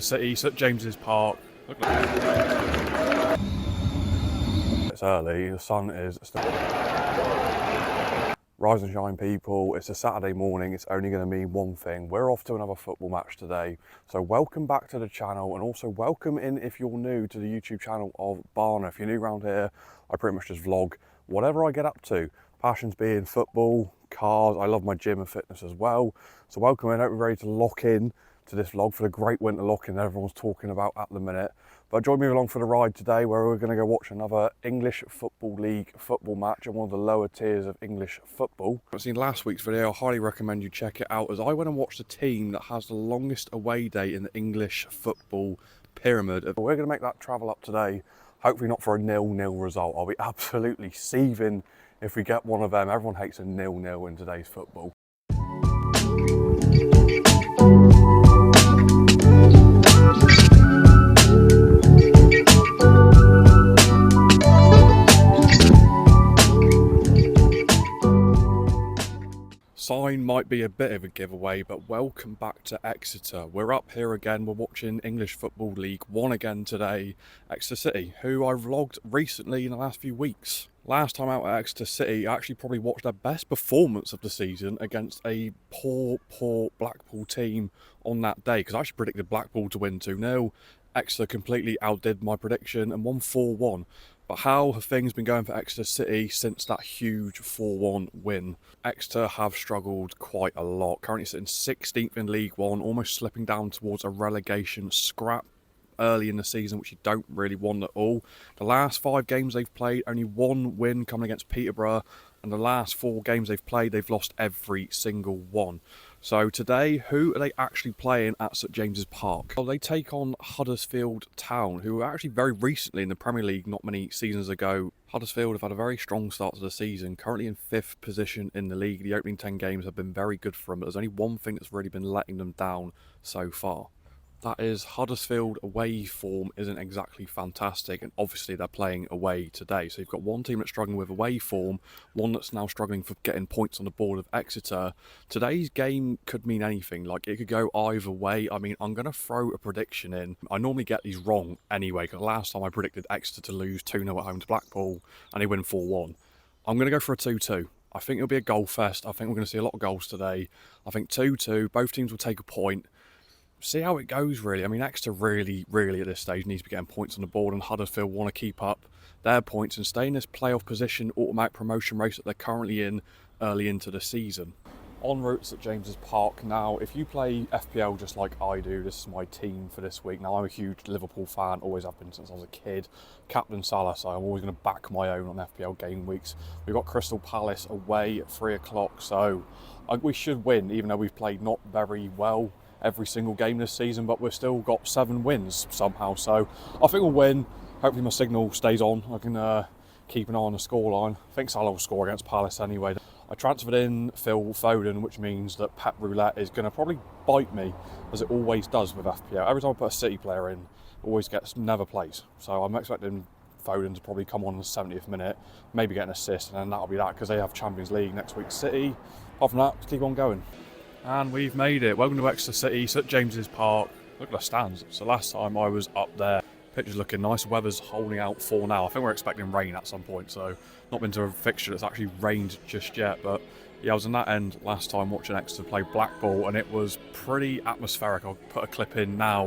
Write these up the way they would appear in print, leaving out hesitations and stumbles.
City, St James's Park. It's early, the sun is still... Rise and shine, people. It's a Saturday morning. It's only going to mean one thing. We're off to another football match today. So welcome back to the channel, and also welcome in if you're new to the YouTube channel of Barno. If you're new around here, I pretty much just vlog whatever I get up to. Passions being football, cars. I love my gym and fitness as well. So welcome in. I hope you're ready to lock in to this vlog for the great winter lock-in that everyone's talking about at the minute. But join me along for the ride today, where we're going to go watch another English Football League football match in one of the lower tiers of English football. If you've seen last week's video, I highly recommend you check it out, as I went and watched the team that has the longest away day in the English football pyramid. We're going to make that travel up today, hopefully not for a 0-0 result. I'll be absolutely seething if we get one of them. Everyone hates a 0-0 in today's football. Sign might be a bit of a giveaway, but welcome back to Exeter. We're up here again, we're watching English Football League 1 again today. Exeter City, who I vlogged recently in the last few weeks. Last time out at Exeter City, I actually probably watched their best performance of the season against a poor Blackpool team on that day, because I actually predicted Blackpool to win 2-0. Exeter completely outdid my prediction and won 4-1. But how have things been going for Exeter City since that huge 4-1 win? Exeter have struggled quite a lot, currently sitting 16th in League One, almost slipping down towards a relegation scrap early in the season, which you don't really want at all. The last 5 games they've played, only 1 win coming against Peterborough, and the last 4 games they've played, they've lost every single one. So today, who are they actually playing at St James's Park? Well, they take on Huddersfield Town, who were actually very recently in the Premier League, not many seasons ago. Huddersfield have had a very strong start to the season, currently in 5th position in the league. The opening 10 games have been very good for them, but there's only one thing that's really been letting them down so far. That is, Huddersfield away form isn't exactly fantastic, and obviously they're playing away today. So you've got one team that's struggling with away form, one that's now struggling for getting points on the board of Exeter. Today's game could mean anything, like it could go either way. I mean, I'm going to throw a prediction in. I normally get these wrong anyway, because last time I predicted Exeter to lose 2-0 at home to Blackpool, and they win 4-1. I'm going to go for a 2-2. I think it'll be a goal fest. I think we're going to see a lot of goals today. I think 2-2, both teams will take a point. See how it goes, really. I mean, Exeter really at this stage needs to be getting points on the board, and Huddersfield want to keep up their points and stay in this playoff position, automatic promotion race that they're currently in early into the season. En route at James's Park. Now, if you play FPL just like I do, this is my team for this week. Now, I'm a huge Liverpool fan, always have been since I was a kid. Captain Salah, so I'm always going to back my own on FPL game weeks. We've got Crystal Palace away at 3 o'clock, so we should win, even though we've played not very well every single game this season, but we've still got 7 wins somehow, so I think we'll win. Hopefully my signal stays on. I can keep an eye on the scoreline. I think Salah will score against Palace anyway. I transferred in Phil Foden, which means that Pep Roulette is going to probably bite me, as it always does with FPL. Every time I put a City player in, it never plays. So I'm expecting Foden to probably come on in the 70th minute, maybe get an assist, and then that'll be that, because they have Champions League next week. City, apart from that, just keep on going. And we've made it. Welcome to Exeter City, St James's Park. Look at the stands. So last time I was up there, pitch is looking nice. Weather's holding out for now. I think we're expecting rain at some point, so not been to a fixture that's actually rained just yet. But yeah, I was in that end last time watching Exeter play Blackpool, and it was pretty atmospheric. I'll put a clip in now.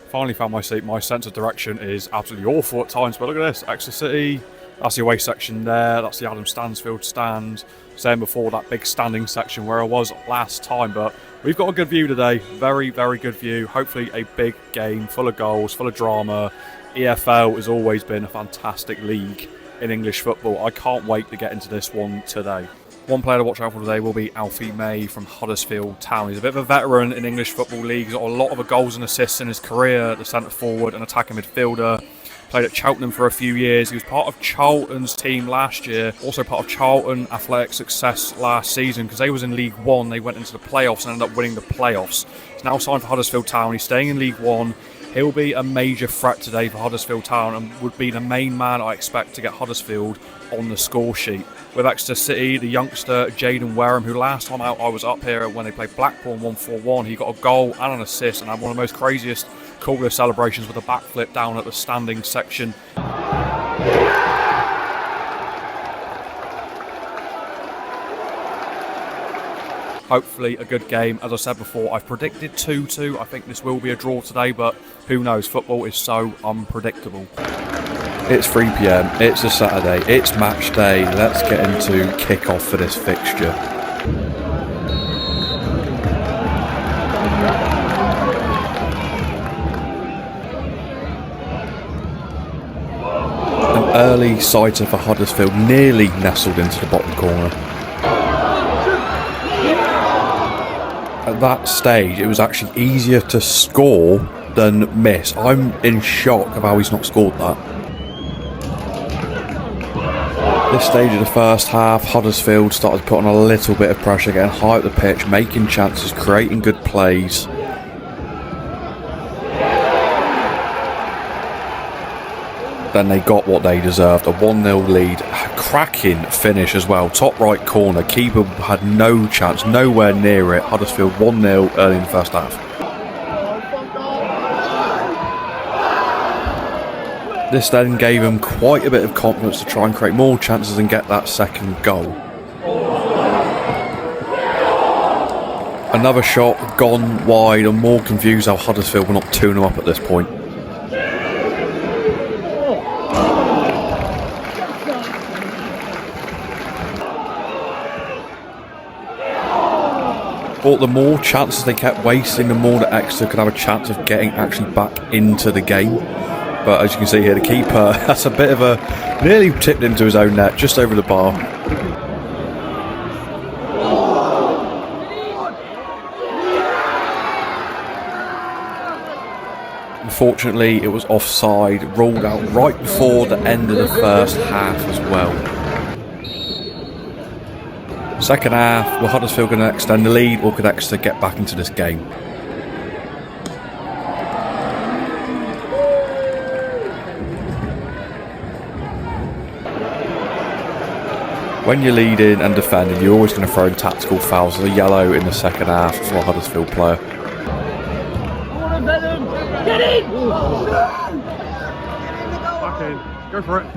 Finally found my seat. My sense of direction is absolutely awful at times, but look at this, Exeter City. That's the away section there, that's the Adam Stansfield stand. Same before, that big standing section where I was last time, but we've got a good view today. Very good view. Hopefully a big game, full of goals, full of drama. EFL has always been a fantastic league in English football. I can't wait to get into this one today. One player to watch out for today will be Alfie May from Huddersfield Town. He's a bit of a veteran in English Football League. He's got a lot of goals and assists in his career, the centre forward and attacking midfielder. Played at Cheltenham for a few years. He was part of Charlton's team last year, also part of Charlton Athletic success last season, because they was in League One. They went into the playoffs and ended up winning the playoffs. He's now signed for Huddersfield Town. He's staying in League One. He'll be a major threat today for Huddersfield Town and would be the main man I expect to get Huddersfield on the score sheet. with Exeter City, the youngster Jaden Wareham, who last time out I was up here when they played Blackpool 1-4-1. He got a goal and an assist and had one of the most craziest, coolest celebrations with a backflip down at the standing section. Hopefully a good game. As I said before, I've predicted 2-2. I think this will be a draw today, but who knows? Football is so unpredictable. It's 3 PM, it's a Saturday, it's match day. Let's get into kick-off for this fixture. An early sighter for Huddersfield, nearly nestled into the bottom corner. At that stage, it was actually easier to score than miss. I'm in shock of how he's not scored that. This stage of the first half, Huddersfield started putting a little bit of pressure, getting high up the pitch, making chances, creating good plays. Then they got what they deserved, a 1-0 lead. Cracking finish as well, top right corner. Keeper had no chance, nowhere near it. Huddersfield 1-0 early in the first half. This then gave him quite a bit of confidence to try and create more chances and get that second goal. Another shot gone wide. I'm more confused how Huddersfield were not 2-0 up at this point. But the more chances they kept wasting, the more that Exeter could have a chance of getting actually back into the game. But as you can see here, the keeper has a bit of a... nearly tipped into his own net, just over the bar. Unfortunately, it was offside, ruled out right before the end of the first half as well. Second half, will Huddersfield going to extend the lead, or could Exeter get back into this game? When you're leading and defending, you're always going to throw in tactical fouls. There's a yellow in the second half for a Huddersfield player. Get in! Back in. Go for it.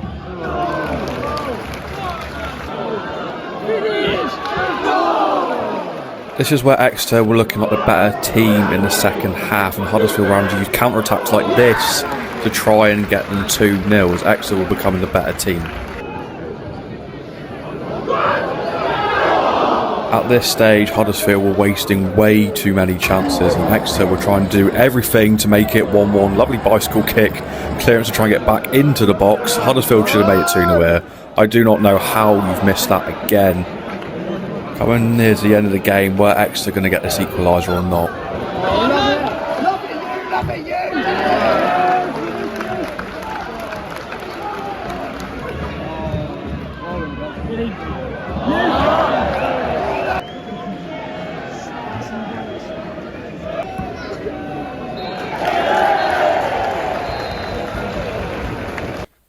This is where Exeter were looking like the better team in the second half, and Huddersfield were having to use counter-attacks like this to try and get them 2-0, as Exeter were becoming the better team. At this stage, Huddersfield were wasting way too many chances, and Exeter were trying to do everything to make it 1-1. Lovely bicycle kick, clearance to try and get back into the box. Huddersfield should have made it 2-0 here. I do not know how you've missed that again. Coming near to the end of the game, were Exeter going to get this equaliser or not?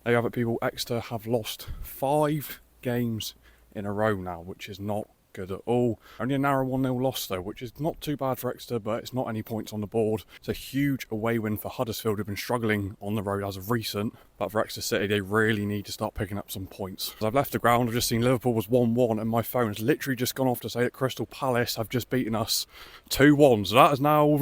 There you have it, people. Exeter have lost 5 games in a row now, which is not good at all. Only a narrow 1-0 loss though, which is not too bad for Exeter, but it's not any points on the board. It's a huge away win for Huddersfield, who've been struggling on the road as of recent. But for Exeter City, they really need to start picking up some points. As I've left the ground, I've just seen Liverpool was 1-1, and my phone has literally just gone off to say that Crystal Palace have just beaten us 2-1. So that has now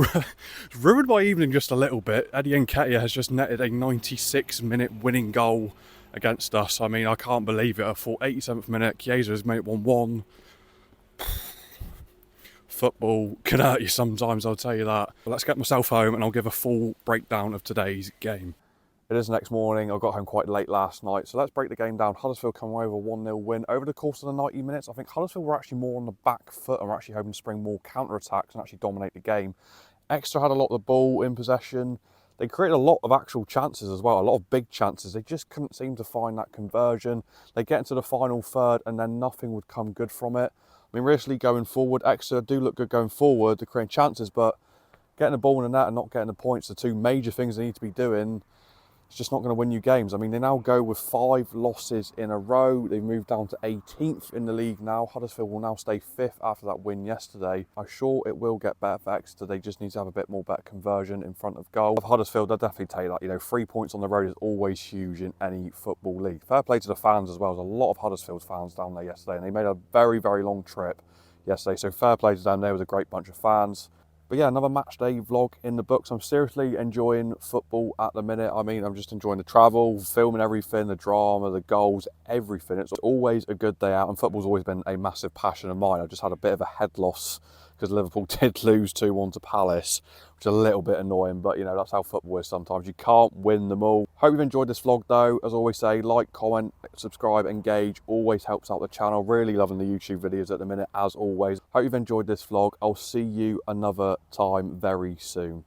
ruined my evening just a little bit. Eddie Nketiah has just netted a 96-minute winning goal against us. I mean, I can't believe it. I thought 87th minute, Chiesa has made it 1-1. Football can hurt you sometimes, I'll tell you that. But let's get myself home and I'll give a full breakdown of today's game. It is next morning. I got home quite late last night, so let's break the game down. Huddersfield come away with a 1-0 win. Over the course of the 90 minutes, I think Huddersfield were actually more on the back foot and were actually hoping to spring more counter-attacks and actually dominate the game. Exeter had a lot of the ball in possession. They created a lot of actual chances as well, a lot of big chances. They just couldn't seem to find that conversion. They get into the final third and then nothing would come good from it. I mean, realistically, going forward, Exeter do look good going forward. They're creating chances, but getting the ball in the net and not getting the points are two major things they need to be doing. it's just not going to win you games. I mean, they now go with 5 losses in a row. They've moved down to 18th in the league now. Huddersfield will now stay 5th after that win yesterday. I'm sure it will get better for Exeter. They just need to have a bit more better conversion in front of goal. Huddersfield, they'll definitely take that. You know, 3 points on the road is always huge in any football league. Fair play to the fans as well. There's a lot of Huddersfield fans down there yesterday, and they made a very, very long trip yesterday. So fair play to them. There was a great bunch of fans. But yeah, another match day vlog in the books. I'm seriously enjoying football at the minute. I mean, I'm just enjoying the travel, filming everything, the drama, the goals, everything. It's always a good day out, and football's always been a massive passion of mine. I just had a bit of a head loss because Liverpool did lose 2-1 to Palace, which is a little bit annoying, but you know, that's how football is sometimes. You can't win them all. Hope you've enjoyed this vlog though. As I always say, like, comment, subscribe, engage, always helps out the channel. Really loving the YouTube videos at the minute, as always. Hope you've enjoyed this vlog. I'll see you another time very soon.